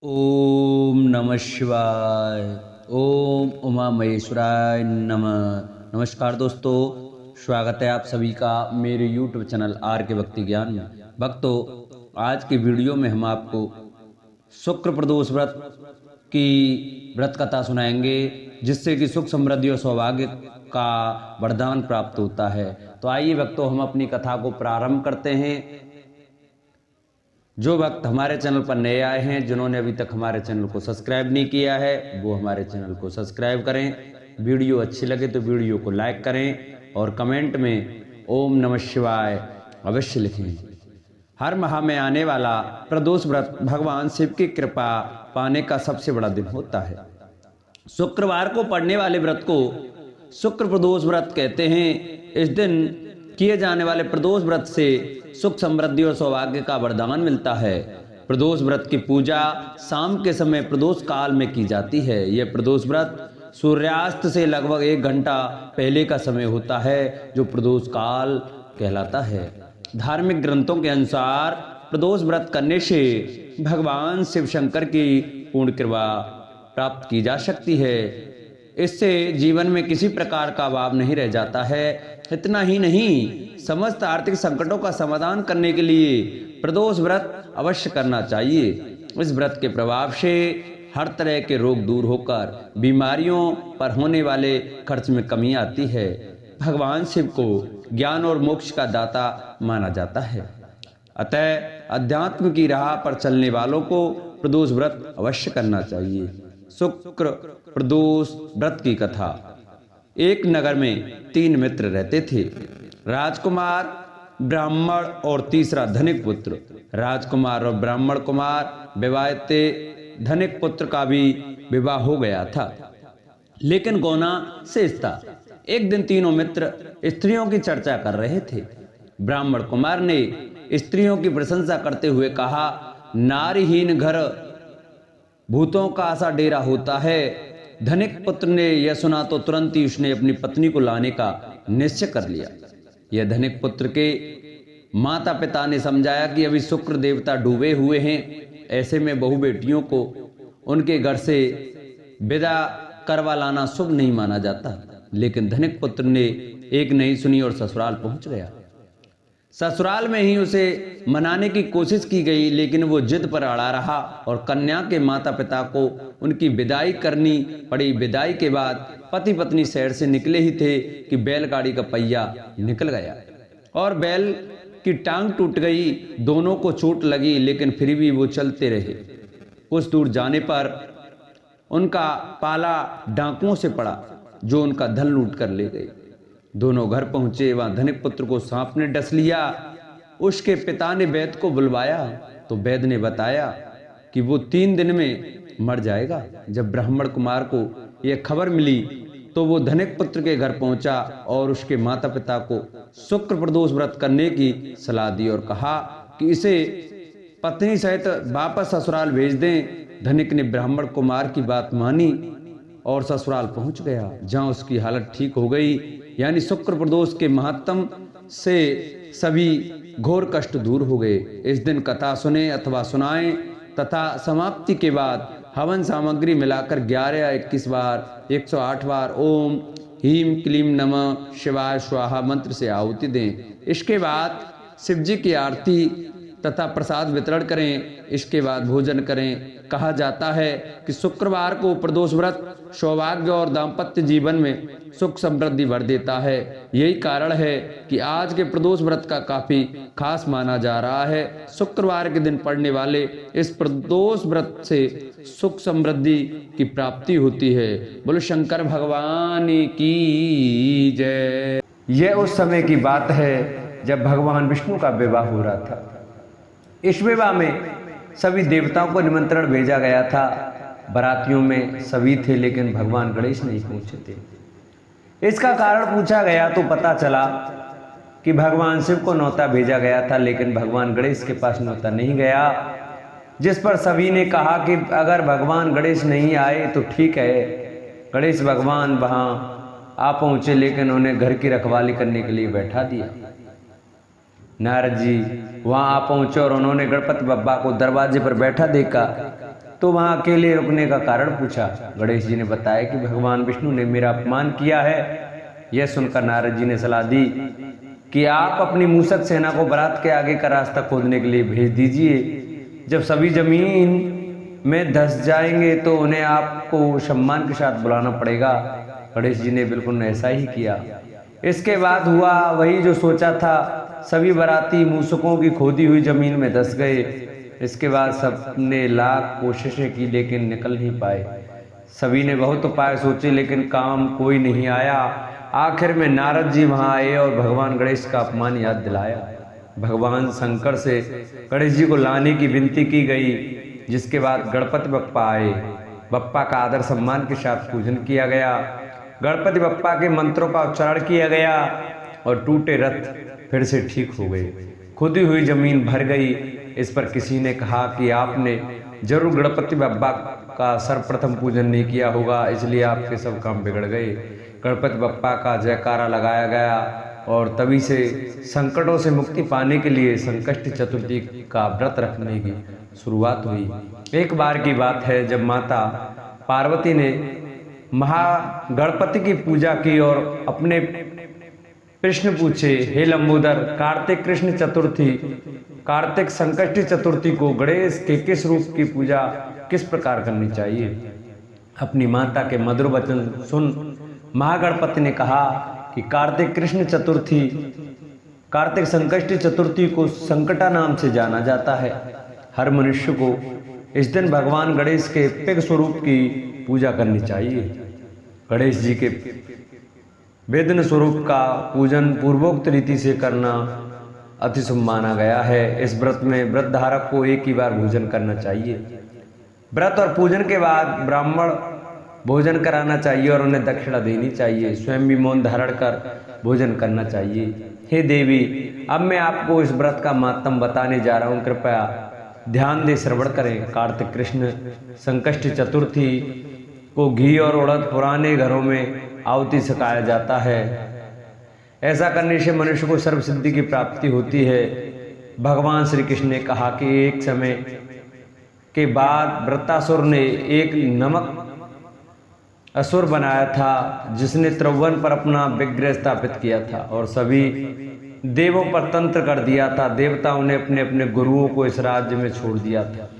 ओम नमः शिवाय। ओम उमा महेश्वराय नमः। नमस्कार दोस्तों, स्वागत है आप सभी का मेरे YouTube चैनल आर के भक्ति ज्ञान में। भक्तों, आज की वीडियो में हम आपको शुक्र प्रदोष व्रत की व्रत कथा सुनाएंगे, जिससे कि सुख समृद्धि और सौभाग्य का वरदान प्राप्त होता है। तो आइए भक्तों, हम अपनी कथा को प्रारंभ करते हैं। जो भक्त हमारे चैनल पर नए आए हैं, जिन्होंने अभी तक हमारे चैनल को सब्सक्राइब नहीं किया है, वो हमारे चैनल को सब्सक्राइब करें। वीडियो अच्छी लगे तो वीडियो को लाइक करें और कमेंट में ओम नमः शिवाय अवश्य लिखें। हर माह में आने वाला प्रदोष व्रत भगवान शिव की कृपा पाने का सबसे बड़ा दिन होता है। शुक्रवार को पड़ने वाले व्रत को शुक्र प्रदोष व्रत कहते हैं। इस दिन किए जाने वाले प्रदोष व्रत से सुख समृद्धि और सौभाग्य का वरदान मिलता है। प्रदोष व्रत की पूजा शाम के समय प्रदोष काल में की जाती है। यह प्रदोष व्रत सूर्यास्त से लगभग 1 घंटा पहले का समय होता है, जो प्रदोष काल कहलाता है। धार्मिक ग्रंथों के अनुसार प्रदोष व्रत करने से भगवान शिव शंकर की पूर्ण कृपा प्राप्त की जा सकती है। इससे जीवन में किसी प्रकार का अभाव नहीं रह जाता है। इतना ही नहीं, समस्त आर्थिक संकटों का समाधान करने के लिए प्रदोष व्रत अवश्य करना चाहिए। इस व्रत के प्रभाव से हर तरह के रोग दूर होकर बीमारियों पर होने वाले खर्च में कमी आती है। भगवान शिव को ज्ञान और मोक्ष का दाता माना जाता है। अतः अध्यात्म की राह पर चलने वालों को प्रदोष व्रत अवश्य करना चाहिए। शुक्र प्रदोष व्रत की कथा। एक नगर में 3 मित्र रहते थे, राजकुमार, ब्राह्मण और तीसरा धनिक पुत्र। राजकुमार और ब्राह्मण कुमार विवाहित थे। धनिक पुत्र का भी विवाह हो गया था, लेकिन गौना शेष था। एक दिन तीनों मित्र स्त्रियों की चर्चा कर रहे थे। ब्राह्मण कुमार ने स्त्रियों की प्रशंसा करते हुए कहा, नारीहीन घर भूतों का आशा डेरा होता है। धनिक पुत्र ने यह सुना तो तुरंत ही उसने अपनी पत्नी को लाने का निश्चय कर लिया। यह धनिक पुत्र के माता पिता ने समझाया कि अभी शुक्र देवता डूबे हुए हैं, ऐसे में बहु बेटियों को उनके घर से विदा करवा लाना शुभ नहीं माना जाता। लेकिन धनिक पुत्र ने एक नहीं सुनी और ससुराल पहुंच गया। ससुराल में ही उसे मनाने की कोशिश की गई, लेकिन वो जिद पर अड़ा रहा और कन्या के माता पिता को उनकी विदाई करनी पड़ी। विदाई के बाद पति पत्नी शहर से निकले ही थे कि बैलगाड़ी का पहिया निकल गया और बैल की टांग टूट गई। दोनों को चोट लगी, लेकिन फिर भी वो चलते रहे। कुछ दूर जाने पर उनका पाला डाकुओं से पड़ा, जो उनका धन लूट कर ले गए। दोनों घर पहुंचे, वहां धनिक पुत्र को सांप ने डस लिया। उसके पिता ने वैद्य को बुलवाया तो वैद्य ने बताया कि वो 3 दिन में मर जाएगा। जब ब्राह्मण कुमार को यह खबर मिली तो वो धनिक पुत्र के घर पहुंचा और उसके माता पिता को शुक्र प्रदोष व्रत करने की सलाह दी और कहा कि इसे पत्नी सहित वापस ससुराल भेज दें। धनिक ने ब्राह्मण कुमार की बात मानी और ससुराल पहुंच गया, जहां उसकी हालत ठीक हो गई। यानी शुक्र प्रदोष के महात्म से सभी घोर कष्ट दूर हो गए। इस दिन कथा सुने अथवा सुनाएं तथा समाप्ति के बाद हवन सामग्री मिलाकर 11 या 21 बार 108 बार ओम ह्रीम क्लीम नमः शिवाय स्वाहा मंत्र से आहुति दें। इसके बाद शिव जी की आरती तथा प्रसाद वितरण करें। इसके बाद भोजन करें। कहा जाता है कि शुक्रवार को प्रदोष व्रत सौभाग्य और दाम्पत्य जीवन में सुख समृद्धि भर देता है। यही कारण है कि आज के प्रदोष व्रत का काफी खास माना जा रहा है। शुक्रवार के दिन पड़ने वाले इस प्रदोष व्रत से सुख समृद्धि की प्राप्ति होती है। बोलो शंकर भगवान की जय। यह उस समय की बात है जब भगवान विष्णु का विवाह हो रहा था। इस विवाह में सभी देवताओं को निमंत्रण भेजा गया था। बारातियों में सभी थे, लेकिन भगवान गणेश नहीं पहुंचे थे। इसका कारण पूछा गया तो पता चला कि भगवान शिव को न्योता भेजा गया था, लेकिन भगवान गणेश के पास न्योता नहीं गया। जिस पर सभी ने कहा कि अगर भगवान गणेश नहीं आए तो ठीक है। गणेश भगवान वहां आ पहुंचे, लेकिन उन्हें घर की रखवाली करने के लिए बैठा दिया। नारद जी वहां आ पहुंचे और उन्होंने गणपति बप्पा को दरवाजे पर बैठा देखा तो वहां अकेले रुकने का कारण पूछा। गणेश जी ने बताया कि भगवान विष्णु ने मेरा अपमान किया है। यह सुनकर नारद जी ने सलाह दी कि आप अपनी मूषक सेना को बरात के आगे का रास्ता खोदने के लिए भेज दीजिए। जब सभी जमीन में धंस जाएंगे तो उन्हें आपको सम्मान के साथ बुलाना पड़ेगा। गणेश जी ने बिल्कुल ऐसा ही किया। इसके बाद हुआ वही जो सोचा था। सभी बाराती मूषकों की खोदी हुई जमीन में धंस गए। इसके बाद सबने लाख कोशिशें की लेकिन निकल नहीं पाए। सभी ने बहुत उपाय सोचे लेकिन काम कोई नहीं आया। आखिर में नारद जी वहां आए और भगवान गणेश का अपमान याद दिलाया। भगवान शंकर से गणेश जी को लाने की विनती की गई, जिसके बाद गणपति बप्पा आए। बप्पा का आदर सम्मान के साथ पूजन किया गया। गणपति बप्पा के मंत्रों का उच्चारण किया गया और टूटे रथ फिर से ठीक हो गए। खुदी हुई जमीन भर गई। इस पर किसी ने कहा कि आपने जरूर गणपति बप्पा का सर्वप्रथम पूजन नहीं किया होगा, इसलिए आपके सब काम बिगड़ गए। गणपति बप्पा का जयकारा लगाया गया और तभी से संकटों से मुक्ति पाने के लिए संकष्टी चतुर्थी का व्रत रखने की शुरुआत हुई। एक बार की बात है जब माता पार्वती ने महागणपति की पूजा की और अपने प्रश्न पूछे, हे लंबोदर, कार्तिक कृष्ण चतुर्थी कार्तिक संकष्टी चतुर्थी को गणेश के किस रूप की पूजा किस प्रकार करनी चाहिए? अपनी माता के मधुर वचन सुन महागणपति ने कहा कि कार्तिक संकष्टी चतुर्थी को संकटा नाम से जाना जाता है। हर मनुष्य को इस दिन भगवान गणेश के पिग स्वरूप की पूजा करनी चाहिए। गणेश जी के वेदन स्वरूप का पूजन पूर्वोक्त रीति से करना अति शुभ माना गया है। इस व्रत में व्रत धारक को एक ही बार भोजन करना चाहिए। व्रत और पूजन के बाद ब्राह्मण भोजन कराना चाहिए और उन्हें दक्षिणा देनी चाहिए। स्वयं भी मौन धारण कर भोजन करना चाहिए। हे देवी, अब मैं आपको इस व्रत का मातम बताने जा रहा हूँ, कृपया ध्यान दे श्रवण करें। कार्तिक कृष्ण संकष्टी चतुर्थी को घी और उड़द पुराने घरों में आहुति सकाया जाता है। ऐसा करने से मनुष्य को सर्व सिद्धि की प्राप्ति होती है। भगवान श्री कृष्ण ने कहा कि एक समय के बाद वृत्तासुर ने एक नमक असुर बनाया था, जिसने त्रिभुवन पर अपना विग्रह स्थापित किया था और सभी देवों पर तंत्र कर दिया था। देवताओं ने अपने अपने गुरुओं को इस राज्य में छोड़ दिया था।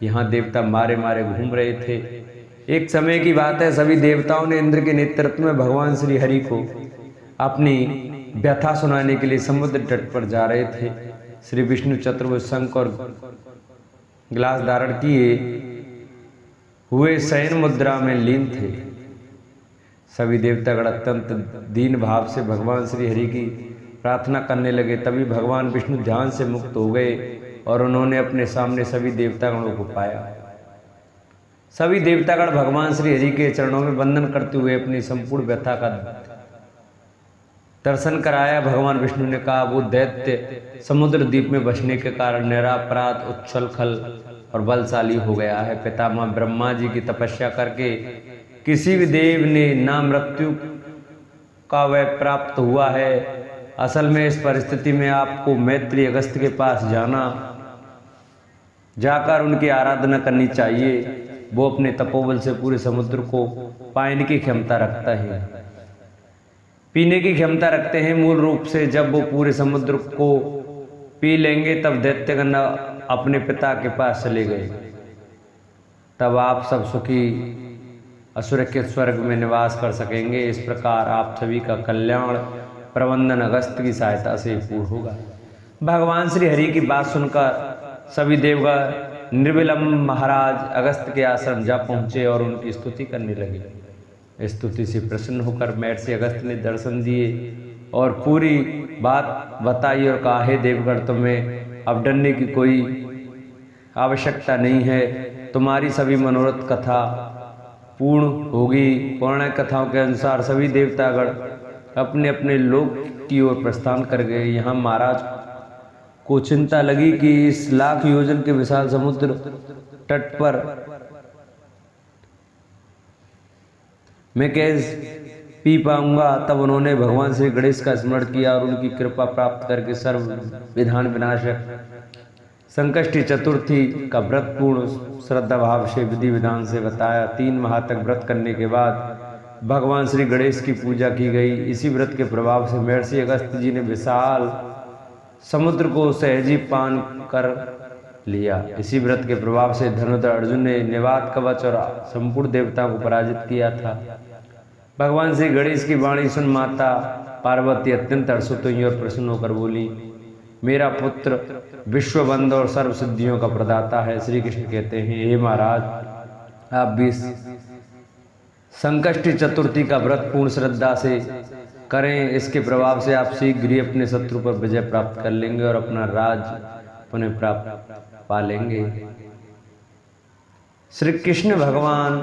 यहाँ देवता मारे मारे घूम रहे थे। एक समय की बात है, सभी देवताओं ने इंद्र के नेतृत्व में भगवान श्री हरि को अपनी व्यथा सुनाने के लिए समुद्र तट पर जा रहे थे। श्री विष्णु चतुर्भुज शंख और ग्लास धारण किए हुए शयन मुद्रा में लीन थे। सभी देवतागण अत्यंत दीन भाव से भगवान श्री हरि की प्रार्थना करने लगे। तभी भगवान विष्णु ध्यान से मुक्त हो गए और उन्होंने अपने सामने सभी देवतागणों को पाया। सभी देवतागण भगवान श्री हरि के चरणों में वंदन करते हुए अपनी संपूर्ण व्यथा का दर्शन कराया। भगवान विष्णु ने कहा, वो दैत्य समुद्र द्वीप में बसने के कारण निरापराध, उच्छल खल और बलशाली हो गया है। पितामह ब्रह्मा जी की तपस्या करके किसी भी देव ने ना मृत्यु का वह प्राप्त हुआ है। असल में इस परिस्थिति में आपको मैत्री अगस्त्य के पास जाकर उनकी आराधना करनी चाहिए। वो अपने तपोबल से पूरे समुद्र को पाने की क्षमता रखता है, पीने की क्षमता रखते हैं। मूल रूप से जब वो पूरे समुद्र को पी लेंगे तब दैत्यगण अपने पिता के पास चले गए। तब आप सब सुखी असुरक्षित स्वर्ग में निवास कर सकेंगे। इस प्रकार आप सभी का कल्याण प्रबंधन अगस्त्य की सहायता से पूर्ण होगा। भगवान श्री हरि की बात सुनकर सभी देवगण निर्विलंब महाराज अगस्त्य के आश्रम जा पहुंचे और उनकी स्तुति करने लगे। स्तुति से प्रसन्न होकर महर्षि अगस्त्य ने दर्शन दिए और पूरी बात बताई और कहा, हे देवगण, तुम्हें अब डरने की कोई आवश्यकता नहीं है। तुम्हारी सभी मनोरथ कथा पूर्ण होगी। पौराणिक कथाओं के अनुसार सभी देवतागण अपने अपने लोक की ओर प्रस्थान कर गए। यहाँ महाराज को चिंता लगी कि इस लाख योजन के विशाल समुद्र तट पर मैं कैसे पी पाऊंगा। तब उन्होंने भगवान श्री गणेश का स्मरण किया और उनकी कृपा प्राप्त करके सर्व विधान विनाशक संकष्टी चतुर्थी का व्रत पूर्ण श्रद्धा भाव से विधि विधान से बताया। 3 माह तक व्रत करने के बाद भगवान श्री गणेश की पूजा की गई। इसी व्रत के प्रभाव से महर्षि अगस्त्य जी ने विशाल समुद्र को सहजी पान कर लिया। इसी व्रत के प्रभाव से धनुधर अर्जुन ने निवात कवच और संपूर्ण देवताओं को पराजित किया था। भगवान श्री गणेश की वाणी सुन माता पार्वती अत्यंत हर्षित हुई और प्रसन्न होकर बोली, मेरा पुत्र विश्वबंध और सर्व सिद्धियों का प्रदाता है। श्री कृष्ण कहते हैं, हे महाराज, आप भी संकष्टी चतुर्थी का व्रत पूर्ण श्रद्धा से करें। इसके प्रभाव से आप शीघ्र ही अपने शत्रु पर विजय प्राप्त कर लेंगे और अपना राज पुनः प्राप्त पा लेंगे। श्री कृष्ण भगवान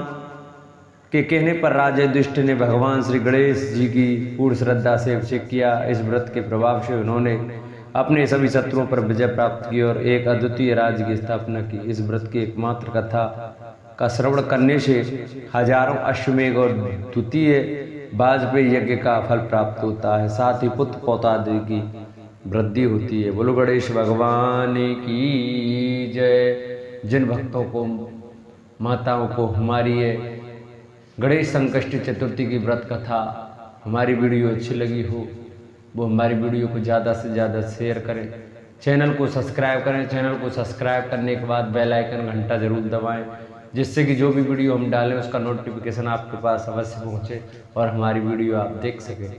के कहने पर राजा युधिष्ठिर ने भगवान श्री गणेश जी की पूर्ण श्रद्धा से अभिषेक किया। इस व्रत के प्रभाव से उन्होंने अपने सभी शत्रुओं पर विजय प्राप्त की और एक अद्वितीय राज्य की स्थापना की। इस व्रत की एकमात्र कथा का श्रवण करने से हजारों अश्वमेघ और द्वितीय वाजपेयी यज्ञ का फल प्राप्त होता है। साथ ही पुत्र पौत्रादि की वृद्धि होती है। बोलो गणेश भगवान की जय। जिन भक्तों को, माताओं को हमारी ये गणेश संकष्टी चतुर्थी की व्रत कथा हमारी वीडियो अच्छी लगी हो, वो हमारी वीडियो को ज़्यादा से ज़्यादा शेयर करें, चैनल को सब्सक्राइब करें। चैनल को सब्सक्राइब करने के बाद बेल आइकन घंटा जरूर दबाएं, जिससे कि जो भी वीडियो हम डालें उसका नोटिफिकेशन आपके पास अवश्य पहुंचे और हमारी वीडियो आप देख सकें।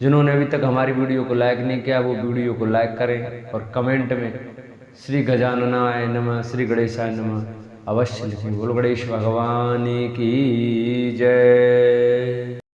जिन्होंने अभी तक हमारी वीडियो को लाइक नहीं किया वो वीडियो को लाइक करें और कमेंट में श्री गजाननाय नमः, श्री गणेशाय नमः अवश्य लिखें। बोलो गणेश भगवान की जय।